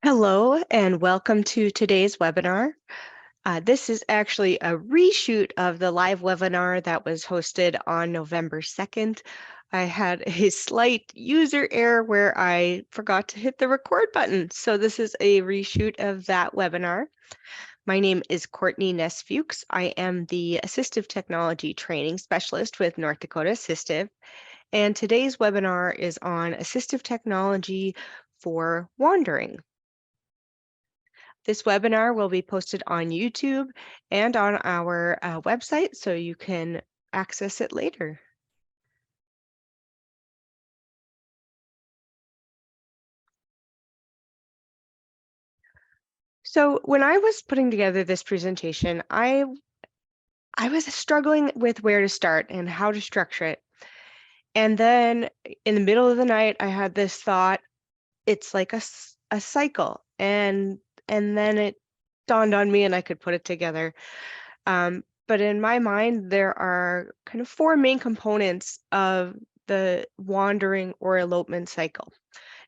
Hello and welcome to today's webinar. This is actually a reshoot of the live webinar that was hosted on November 2nd. I had a slight user error where I forgot to hit the record button. So this is a reshoot of that webinar. My name is Courtney Ness-Fuchs. I am the Assistive Technology Training Specialist with North Dakota Assistive. And today's webinar is on assistive technology for wandering. This webinar will be posted on YouTube and on our website, so you can access it later. So when I was putting together this presentation, I was struggling with where to start and how to structure it. And then in the middle of the night, I had this thought, it's like a cycle. And then it dawned on me and I could put it together. But in my mind, there are kind of four main components of the wandering or elopement cycle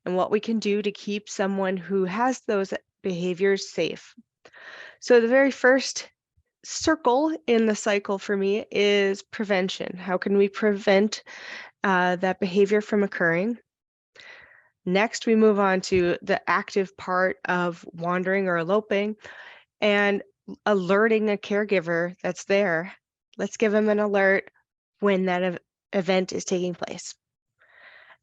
and what we can do to keep someone who has those behaviors safe. So the very first circle in the cycle for me is prevention. How can we prevent that behavior from occurring? Next, we move on to the active part of wandering or eloping and alerting a caregiver that's there. Let's give them an alert when that event is taking place.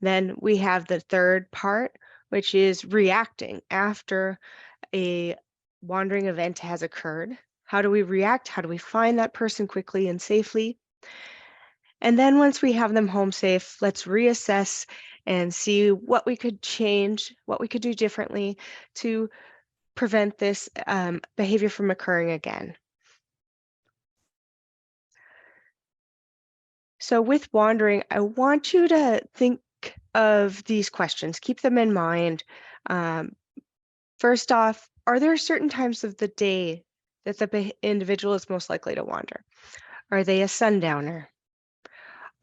Then we have the third part, which is reacting after a wandering event has occurred. How do we react? How do we find that person quickly and safely? And then once we have them home safe, let's reassess and see what we could change, what we could do differently to prevent this behavior from occurring again. So with wandering, I want you to think of these questions, keep them in mind. First off, are there certain times of the day that the individual is most likely to wander? Are they a sundowner?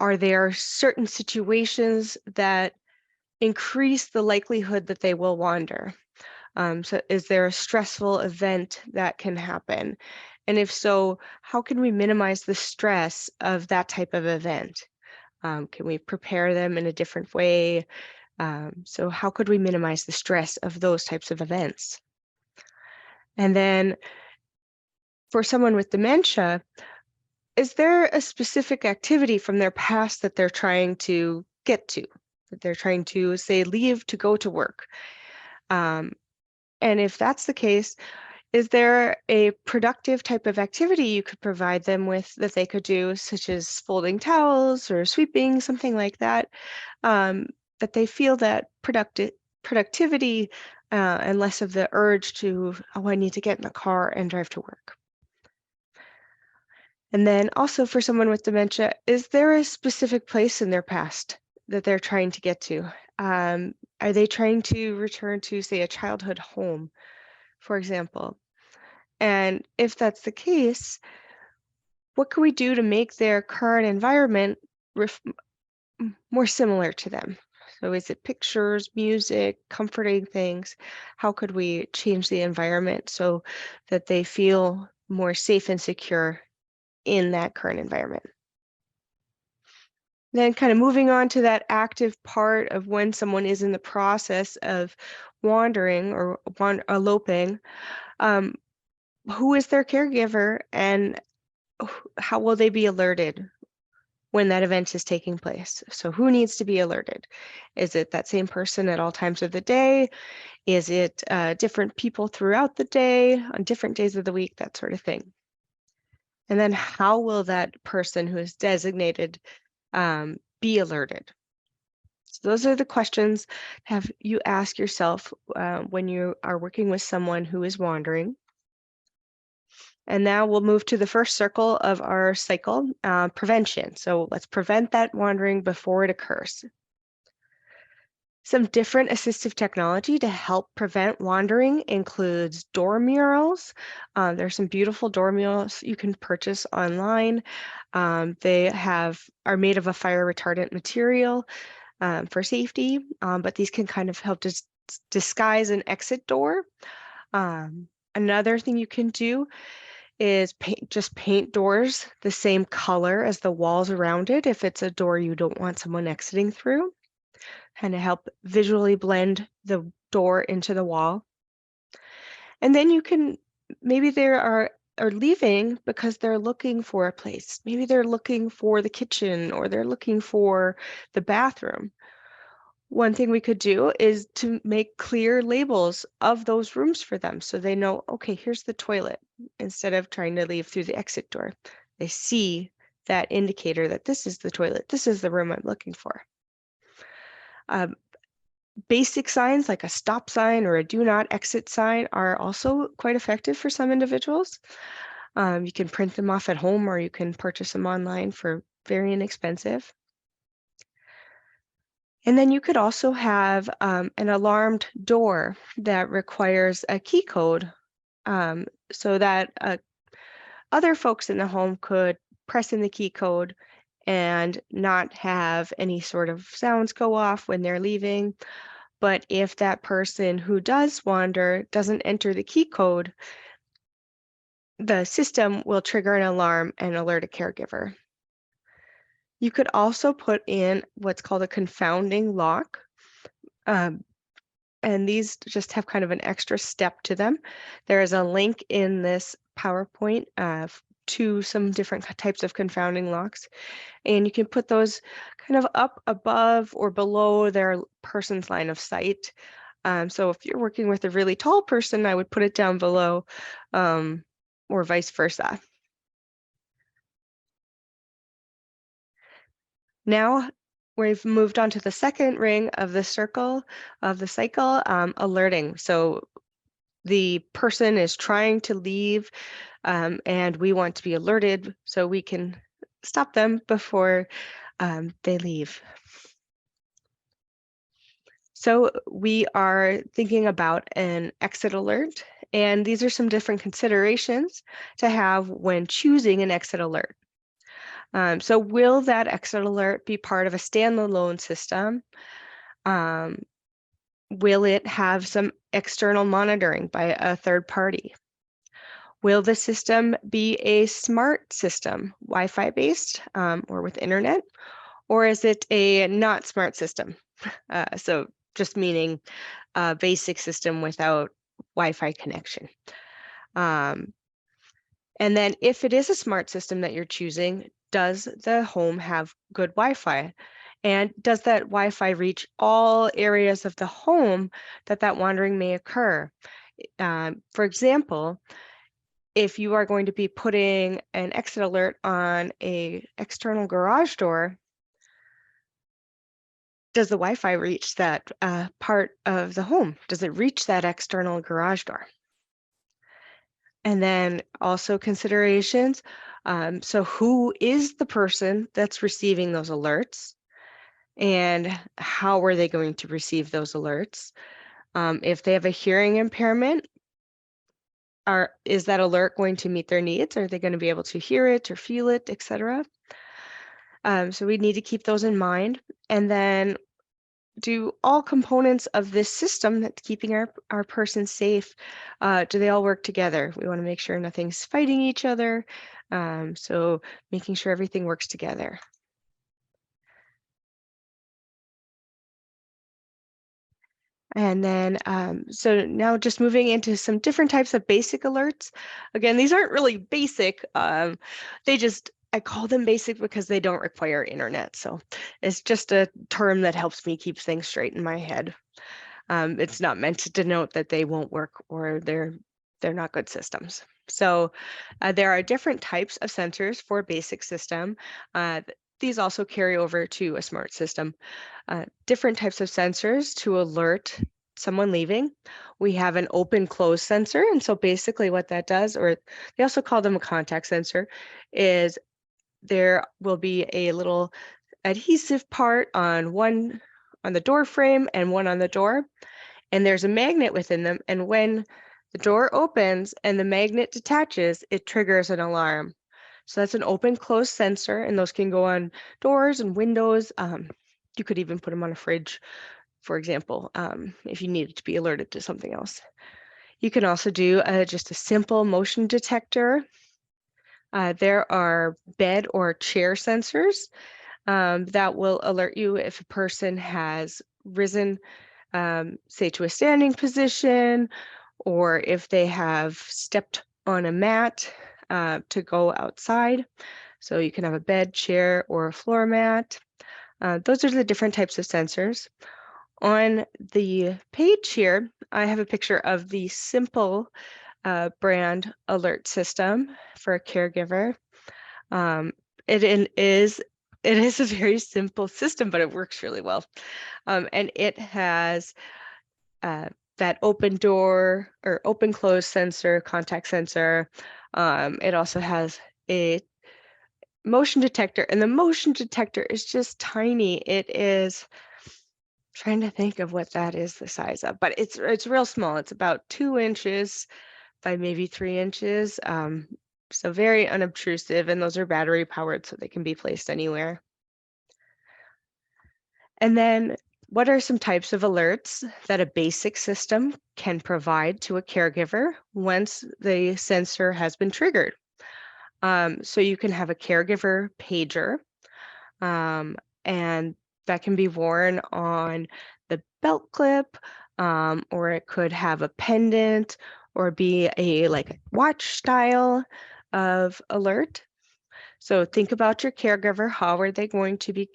Are there certain situations that increase the likelihood that they will wander? So is there a stressful event that can happen? And if so, how can we minimize the stress of that type of event? Can we prepare them in a different way? So how could we minimize the stress of those types of events? And then for someone with dementia, is there a specific activity from their past that they're trying to get to, that they're trying to, say, leave to go to work? And if that's the case, is there a productive type of activity you could provide them with that they could do, such as folding towels or sweeping, something like that, that they feel that productivity and less of the urge to, oh, I need to get in the car and drive to work? And then also for someone with dementia, is there a specific place in their past that they're trying to get to? Are they trying to return to, say, a childhood home, for example? And if that's the case, what can we do to make their current environment more similar to them? So is it pictures, music, comforting things? How could we change the environment so that they feel more safe and secure in that current environment? Then kind of moving on to that active part of when someone is in the process of wandering or eloping, um, who is their caregiver and how will they be alerted when that event is taking place? So who needs to be alerted? Is it that same person at all times of the day? Is it different people throughout the day, on different days of the week, that sort of thing? And then how will that person who is designated be alerted? So those are the questions have you ask yourself when you are working with someone who is wandering. And now we'll move to the first circle of our cycle, prevention. So let's prevent that wandering before it occurs. Some different assistive technology to help prevent wandering includes door murals. There's some beautiful door murals you can purchase online. They are made of a fire retardant material for safety, but these can kind of help disguise an exit door. Another thing you can do is paint doors the same color as the walls around it if it's a door you don't want someone exiting through, kind of help visually blend the door into the wall. And then you can, maybe they are leaving because they're looking for a place. Maybe they're looking for the kitchen or they're looking for the bathroom. One thing we could do is to make clear labels of those rooms for them so they know, okay, here's the toilet, instead of trying to leave through the exit door. They see that indicator that this is the toilet, this is the room I'm looking for. Basic signs like a stop sign or a do not exit sign are also quite effective for some individuals. You can print them off at home or you can purchase them online for very inexpensive. And then you could also have an alarmed door that requires a key code, so that other folks in the home could press in the key code and not have any sort of sounds go off when they're leaving. But if that person who does wander doesn't enter the key code, the system will trigger an alarm and alert a caregiver. You could also put in what's called a confounding lock. Um, and these just have kind of an extra step to them. There is a link in this PowerPoint to some different types of confounding locks, and you can put those kind of up above or below their person's line of sight. So if you're working with a really tall person, I would put it down below, or vice versa. Now we've moved on to the second ring of the circle of the cycle, alerting. So the person is trying to leave, and we want to be alerted so we can stop them before they leave. So we are thinking about an exit alert, and these are some different considerations to have when choosing an exit alert. So will that exit alert be part of a standalone system? Will it have some external monitoring by a third party? Will the system be a smart system, Wi-Fi based, or with internet? Or is it a not smart system? So just meaning a basic system without Wi-Fi connection. And then if it is a smart system that you're choosing, does the home have good Wi-Fi? And does that Wi-Fi reach all areas of the home that wandering may occur? For example, if you are going to be putting an exit alert on a external garage door, does the Wi-Fi reach that part of the home? Does it reach that external garage door? And then also considerations. So who is the person that's receiving those alerts? And how are they going to receive those alerts? If they have a hearing impairment, is that alert going to meet their needs? Are they going to be able to hear it or feel it, etc.? So we need to keep those in mind. And then do all components of this system that's keeping our person safe, do they all work together? We want to make sure nothing's fighting each other. So making sure everything works together. And then, so now just moving into some different types of basic alerts. Again, these aren't really basic. I call them basic because they don't require internet. So it's just a term that helps me keep things straight in my head. It's not meant to denote that they won't work or they're not good systems. So there are different types of sensors for a basic system. These also carry over to a smart system. Different types of sensors to alert someone leaving. We have an open close sensor. And so basically what that does, or they also call them a contact sensor, is there will be a little adhesive part on the door frame and one on the door. And there's a magnet within them. And when the door opens and the magnet detaches, it triggers an alarm. So that's an open close sensor, and those can go on doors and windows. You could even put them on a fridge. for example, if you needed to be alerted to something else. You can also do just a simple motion detector. There are bed or chair sensors that will alert you if a person has risen, say, to a standing position, or if they have stepped on a mat to go outside. So you can have a bed, chair, or a floor mat. Those are the different types of sensors. On the page here, I have a picture of the Simple brand alert system for a caregiver. It is a very simple system, but it works really well. And it has that open door or open close sensor, contact sensor. It also has a motion detector, and the motion detector is just tiny. It is, trying to think of what that is the size of, but it's real small. It's about 2 inches by maybe 3 inches. So very unobtrusive, and those are battery powered, so they can be placed anywhere. And then what are some types of alerts that a basic system can provide to a caregiver once the sensor has been triggered? So you can have a caregiver pager, and that can be worn on the belt clip, or it could have a pendant or be a like watch style of alert. So think about your caregiver. How are they going to be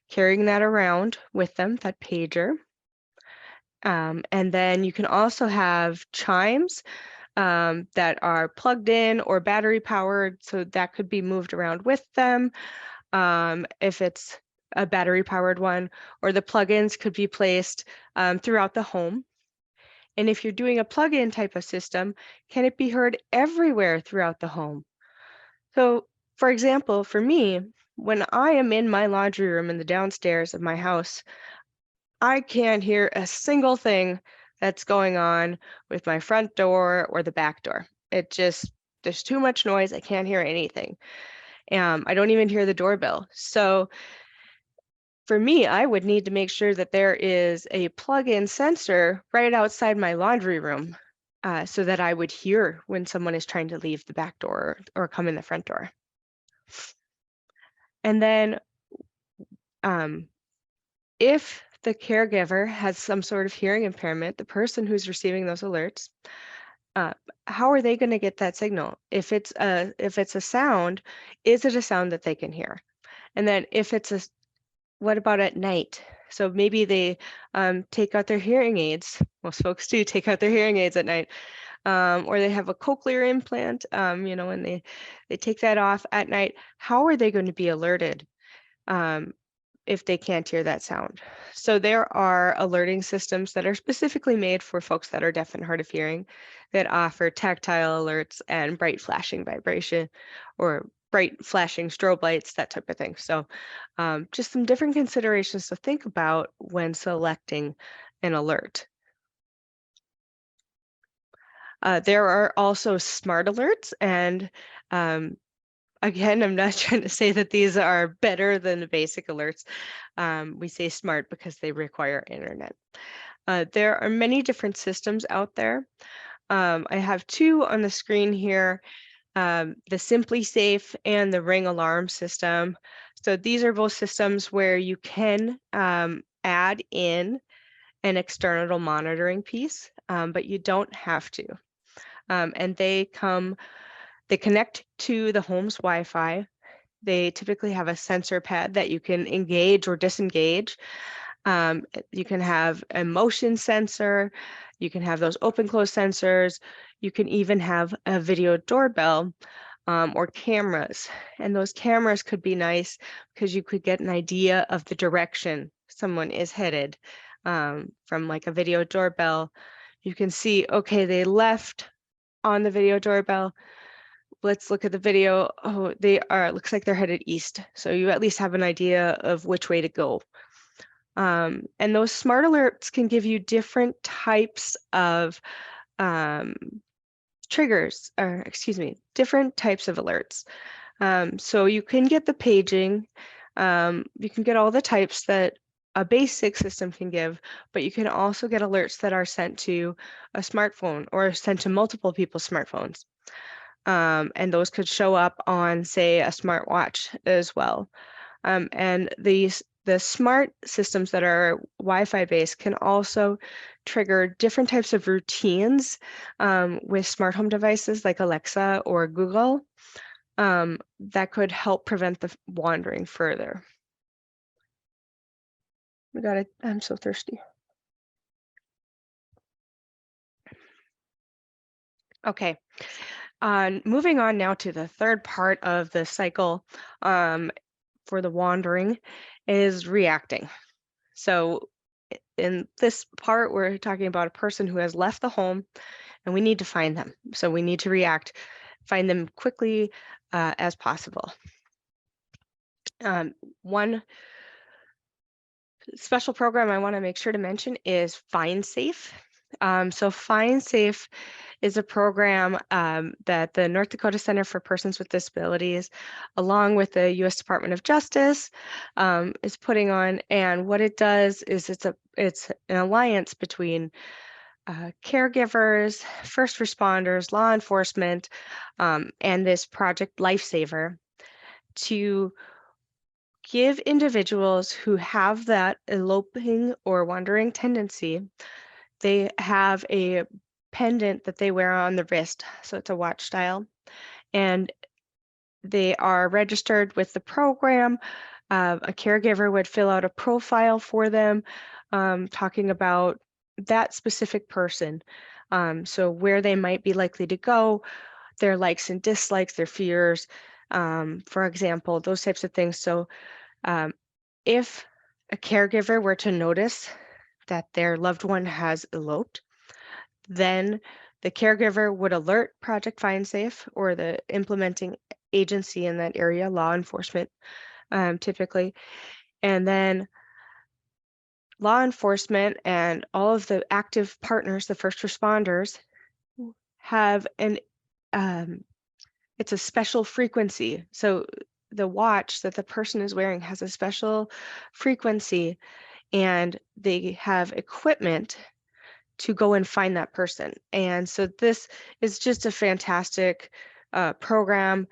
carrying that around with them, that pager? And then you can also have chimes that are plugged in or battery powered, so that could be moved around with them if it's a battery powered one, or the plugins could be placed throughout the home. And if you're doing a plug-in type of system, can it be heard everywhere throughout the home? So, for example, for me, when I am in my laundry room in the downstairs of my house, I can't hear a single thing that's going on with my front door or the back door. There's too much noise. I can't hear anything. I don't even hear the doorbell. So for me, I would need to make sure that there is a plug-in sensor right outside my laundry room so that I would hear when someone is trying to leave the back door or come in the front door. And then if the caregiver has some sort of hearing impairment, the person who's receiving those alerts, how are they going to get that signal? If it's a sound, is it a sound that they can hear? And then what about at night? So maybe they take out their hearing aids. Most folks do take out their hearing aids at night, or they have a cochlear implant. And they take that off at night. How are they going to be alerted if they can't hear that sound? So there are alerting systems that are specifically made for folks that are deaf and hard of hearing that offer tactile alerts and bright flashing vibration or bright flashing strobe lights, that type of thing. So just some different considerations to think about when selecting an alert. There are also smart alerts, and again, I'm not trying to say that these are better than the basic alerts. We say smart because they require internet. There are many different systems out there. I have 2 on the screen here, the Simply Safe and the Ring Alarm system. So these are both systems where you can add in an external monitoring piece, but you don't have to. And they connect to the home's Wi-Fi. They typically have a sensor pad that you can engage or disengage. You can have a motion sensor. You can have those open close sensors. You can even have a video doorbell or cameras. And those cameras could be nice because you could get an idea of the direction someone is headed from like a video doorbell. You can see, okay, they left on the video doorbell. Let's look at the video. Oh, looks like they're headed east. So you at least have an idea of which way to go. And those smart alerts can give you different types of triggers, or excuse me, different types of alerts. So you can get the paging. You can get all the types that a basic system can give, but you can also get alerts that are sent to a smartphone or sent to multiple people's smartphones. And those could show up on, say, a smartwatch as well. And the smart systems that are Wi-Fi based can also trigger different types of routines with smart home devices like Alexa or Google that could help prevent the wandering further. We got it. I'm so thirsty. Okay. Moving on now to the third part of the cycle for the wandering is reacting. So in this part, we're talking about a person who has left the home and we need to find them. So we need to react, find them quickly as possible. One special program I want to make sure to mention is Find Safe. So Find Safe is a program that the North Dakota Center for Persons with Disabilities, along with the U.S. Department of Justice, is putting on. And what it does is it's an alliance between caregivers, first responders, law enforcement, and this Project Lifesaver to give individuals who have that eloping or wandering tendency, they have a pendant that they wear on the wrist. So it's a watch style. And they are registered with the program. A caregiver would fill out a profile for them, talking about that specific person. So where they might be likely to go, their likes and dislikes, their fears, for example, those types of things. So if a caregiver were to notice that their loved one has eloped, then the caregiver would alert Project Find Safe or the implementing agency in that area, law enforcement typically, and then law enforcement and all of the active partners, the first responders, have it's a special frequency. So the watch that the person is wearing has a special frequency and they have equipment to go and find that person. And so this is just a fantastic program.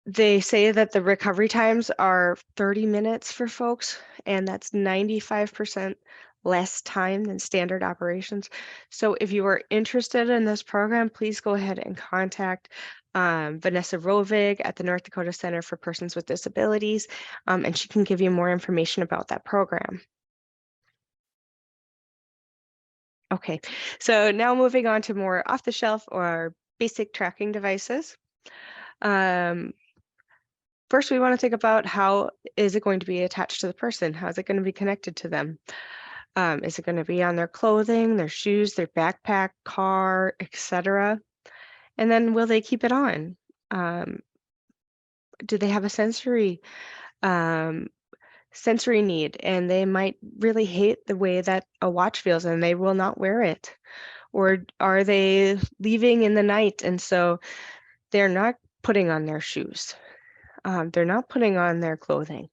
They say that the recovery times are 30 minutes for folks, and that's 95% less time than standard operations. So if you are interested in this program, please go ahead and contact Vanessa Rovig at the North Dakota Center for Persons with Disabilities, and she can give you more information about that program. Okay, so now moving on to more off-the-shelf or basic tracking devices. First, we want to think about how is it going to be attached to the person? How is it going to be connected to them? Is it going to be on their clothing, their shoes, their backpack, car, etc.? And then will they keep it on? Do they have a sensory need, and they might really hate the way that a watch feels and they will not wear it? Or are they leaving in the night and so they're not putting on their shoes? They're not putting on their clothing.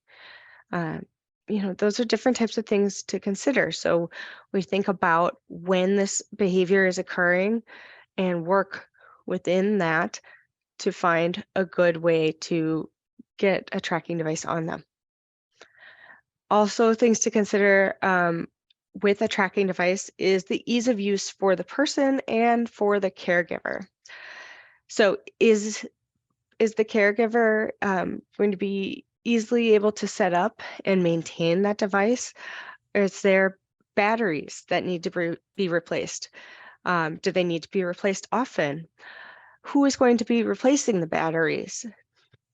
Those are different types of things to consider. So we think about when this behavior is occurring and work within that to find a good way to get a tracking device on them. Also, things to consider with a tracking device is the ease of use for the person and for the caregiver. So is the caregiver going to be easily able to set up and maintain that device? Or is there batteries that need to be replaced? Do they need to be replaced often? Who is going to be replacing the batteries?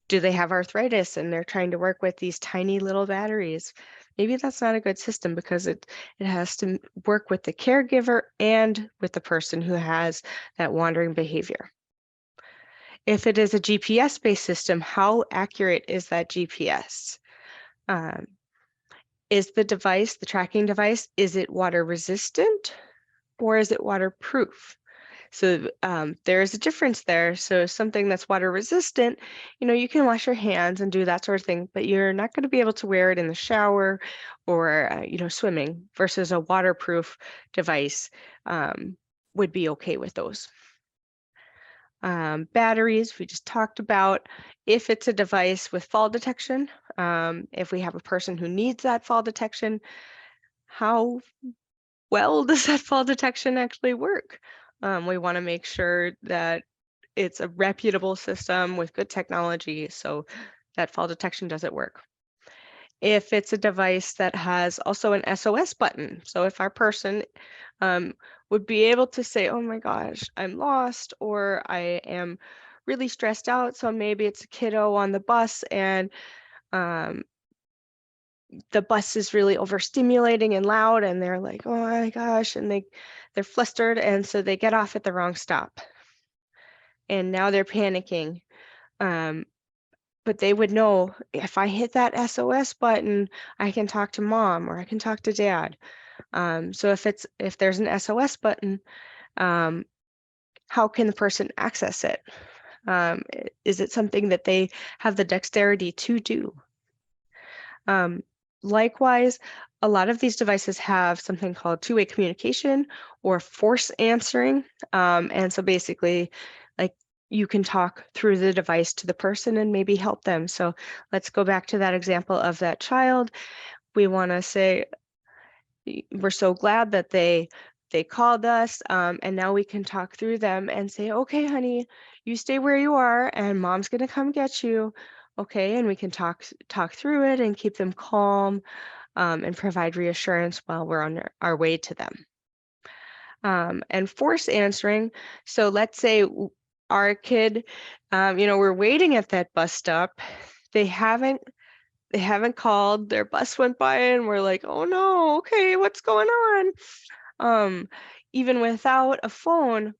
Do they have arthritis and they're trying to work with these tiny little batteries? Maybe that's not a good system because it has to work with the caregiver and with the person who has that wandering behavior. If it is a GPS-based system, how accurate is that GPS? Is the device, the tracking device, is it water resistant or is it waterproof? So there is a difference there. So something that's water resistant, you can wash your hands and do that sort of thing, but you're not going to be able to wear it in the shower or, swimming, versus a waterproof device would be okay with those. Batteries, we just talked about. If it's a device with fall detection, if we have a person who needs that fall detection, how well does that fall detection actually work? We want to make sure that it's a reputable system with good technology so that fall detection doesn't work. If it's a device that has also an SOS button, so if our person would be able to say, oh my gosh, I'm lost, or I am really stressed out, so maybe it's a kiddo on the bus and um, the bus is really overstimulating and loud, and they're like, oh my gosh, and they're flustered, and so they get off at the wrong stop, and now they're panicking. But they would know, if I hit that SOS button, I can talk to mom or I can talk to dad. So if there's an SOS button, how can the person access it? Is it something that they have the dexterity to do? Likewise, a lot of these devices have something called two-way communication or force answering. And so basically, like, you can talk through the device to the person and maybe help them. So let's go back to that example of that child. We want to say, we're so glad that they called us, and now we can talk through them and say, okay, honey, you stay where you are and mom's gonna come get you. Okay, and we can talk through it and keep them calm, and provide reassurance while we're on our way to them. And force answering, so let's say our kid, we're waiting at that bus stop, they haven't called, their bus went by, and we're like, oh no, okay, what's going on? Even without a phone,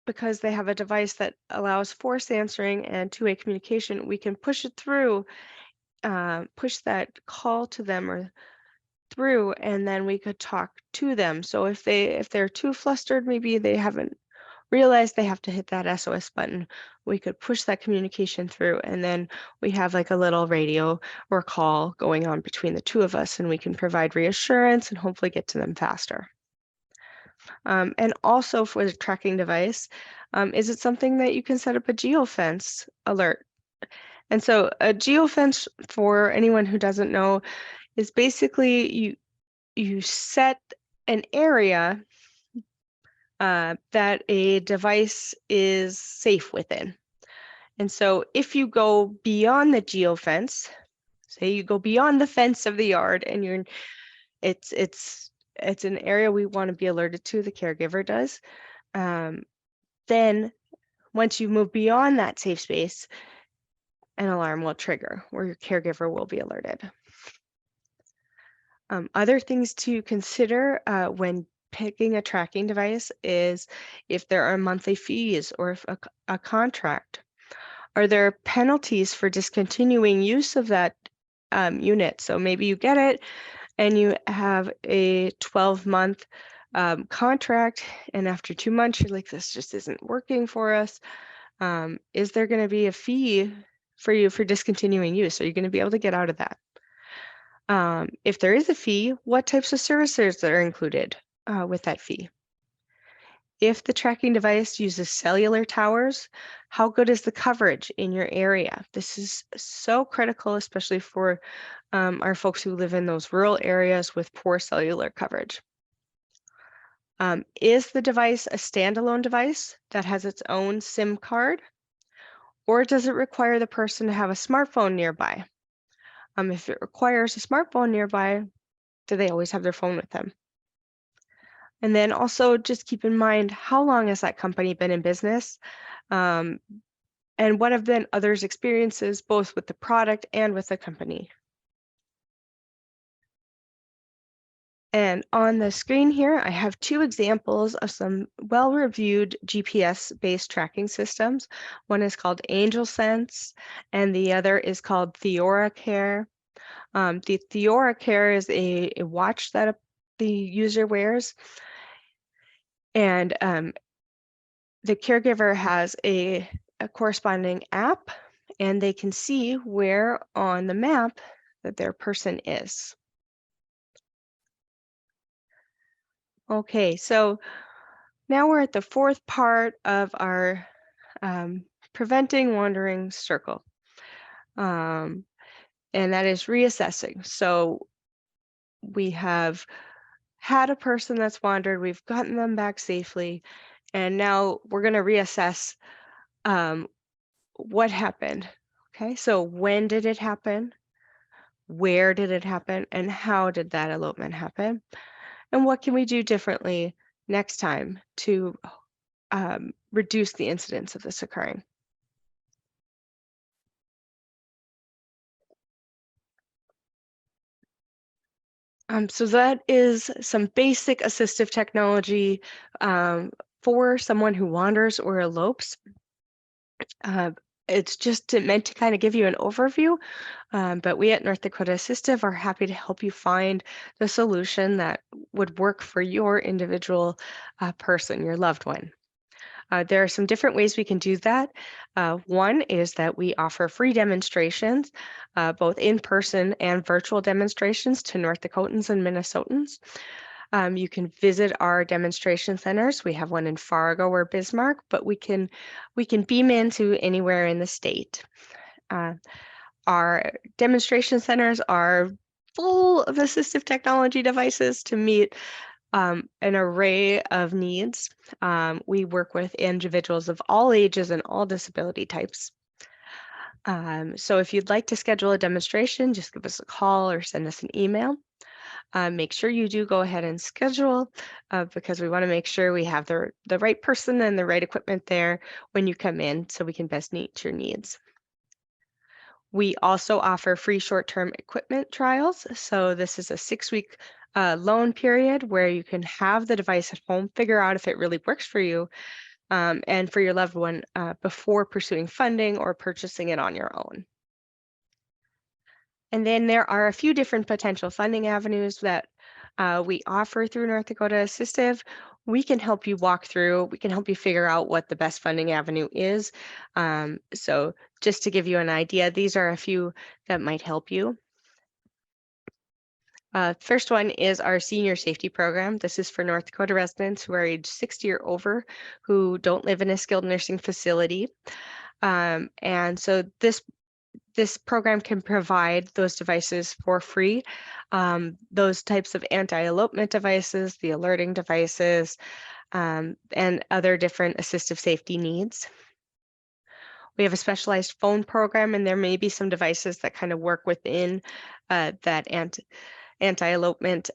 because they have a device that allows force answering and two-way communication, we can push it through, push that call to them or through, and then we could talk to them. So if they're too flustered, maybe they haven't realized they have to hit that SOS button, we could push that communication through, and then we have like a little radio or call going on between the two of us, and we can provide reassurance and hopefully get to them faster. And also for the tracking device, is it something that you can set up a geofence alert? And so a geofence, for anyone who doesn't know, is basically you set an area that a device is safe within. And so if you go beyond the geofence, say you go beyond the fence of the yard and it's an area we want to be alerted to, the caregiver does, then once you move beyond that safe space, an alarm will trigger where your caregiver will be alerted. Other things to consider when picking a tracking device is if there are monthly fees or if a contract. Are there penalties for discontinuing use of that unit? So maybe you get it and you have a 12-month contract, and after 2 months, you're like, this just isn't working for us. Is there going to be a fee for you for discontinuing use? Are you going to be able to get out of that? If there is a fee, what types of services are included with that fee? If the tracking device uses cellular towers, how good is the coverage in your area? This is so critical, especially for our folks who live in those rural areas with poor cellular coverage. Is the device a standalone device that has its own SIM card? Or does it require the person to have a smartphone nearby? If it requires a smartphone nearby, do they always have their phone with them? And then also just keep in mind, how long has that company been in business? And what have been others' experiences, both with the product and with the company? And on the screen here, I have two examples of some well-reviewed GPS-based tracking systems. One is called AngelSense, and the other is called TheoraCare. The TheoraCare is a watch that the user wears, and the caregiver has a corresponding app, and they can see where on the map that their person is. Okay, so now we're at the fourth part of our preventing wandering circle, and that is reassessing. So we have had a person that's wandered, we've gotten them back safely, and now we're going to reassess um, what happened. Okay, so when did it happen? Where did it happen? And how did that elopement happen? And what can we do differently next time to reduce the incidence of this occurring? So that is some basic assistive technology um, for someone who wanders or elopes. Uh, it's just meant to kind of give you an overview, but we at North Dakota Assistive are happy to help you find the solution that would work for your individual person, your loved one. There are some different ways we can do that. One is that we offer free demonstrations, both in person and virtual demonstrations to North Dakotans and Minnesotans. You can visit our demonstration centers. We have one in Fargo or Bismarck, but we can beam into anywhere in the state. Uh, our demonstration centers are full of assistive technology devices to meet an array of needs. We work with individuals of all ages and all disability types. So if you'd like to schedule a demonstration, just give us a call or send us an email. Make sure you do go ahead and schedule because we want to make sure we have the right person and the right equipment there when you come in so we can best meet your needs. We also offer free short-term equipment trials. So this is a 6-week loan period where you can have the device at home, figure out if it really works for you and for your loved one before pursuing funding or purchasing it on your own. And then there are a few different potential funding avenues that we offer through North Dakota Assistive. We can help you walk through, we can help you figure out what the best funding avenue is. So just to give you an idea, these are a few that might help you. First one is our senior safety program. This is for North Dakota residents who are age 60 or over who don't live in a skilled nursing facility. And so this program can provide those devices for free. Those types of anti-elopement devices, the alerting devices, and other different assistive safety needs. We have a specialized phone program, and there may be some devices that kind of work within that anti-elopement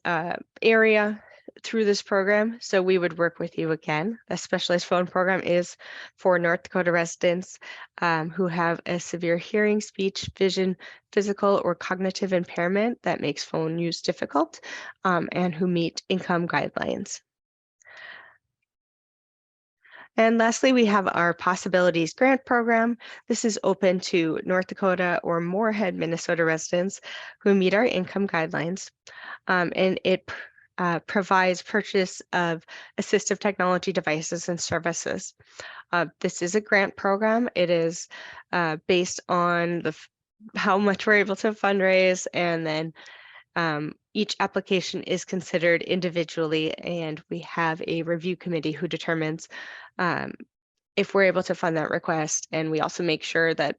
area through this program. So we would work with you again. A specialized phone program is for North Dakota residents who have a severe hearing, speech, vision, physical, or cognitive impairment that makes phone use difficult and who meet income guidelines. And lastly, we have our Possibilities Grant Program. This is open to North Dakota or Moorhead, Minnesota residents who meet our income guidelines. And it provides purchase of assistive technology devices and services. This is a grant program. It is based on how much we're able to fundraise, and then each application is considered individually, and we have a review committee who determines if we're able to fund that request, and we also make sure that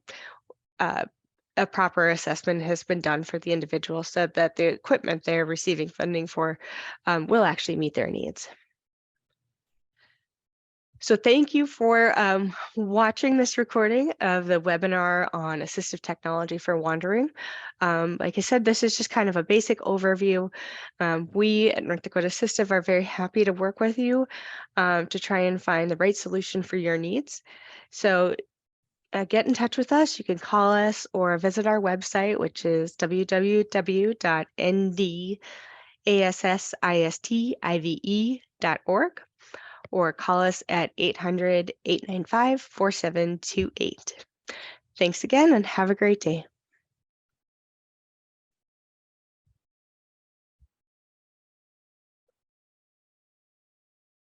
a proper assessment has been done for the individual so that the equipment they're receiving funding for will actually meet their needs. So thank you for watching this recording of the webinar on assistive technology for wandering. Like I said, this is just kind of a basic overview. We at North Dakota Assistive are very happy to work with you to try and find the right solution for your needs. So get in touch with us. You can call us or visit our website, which is www.ndassistive.org, or call us at 800-895-4728. Thanks again and have a great day.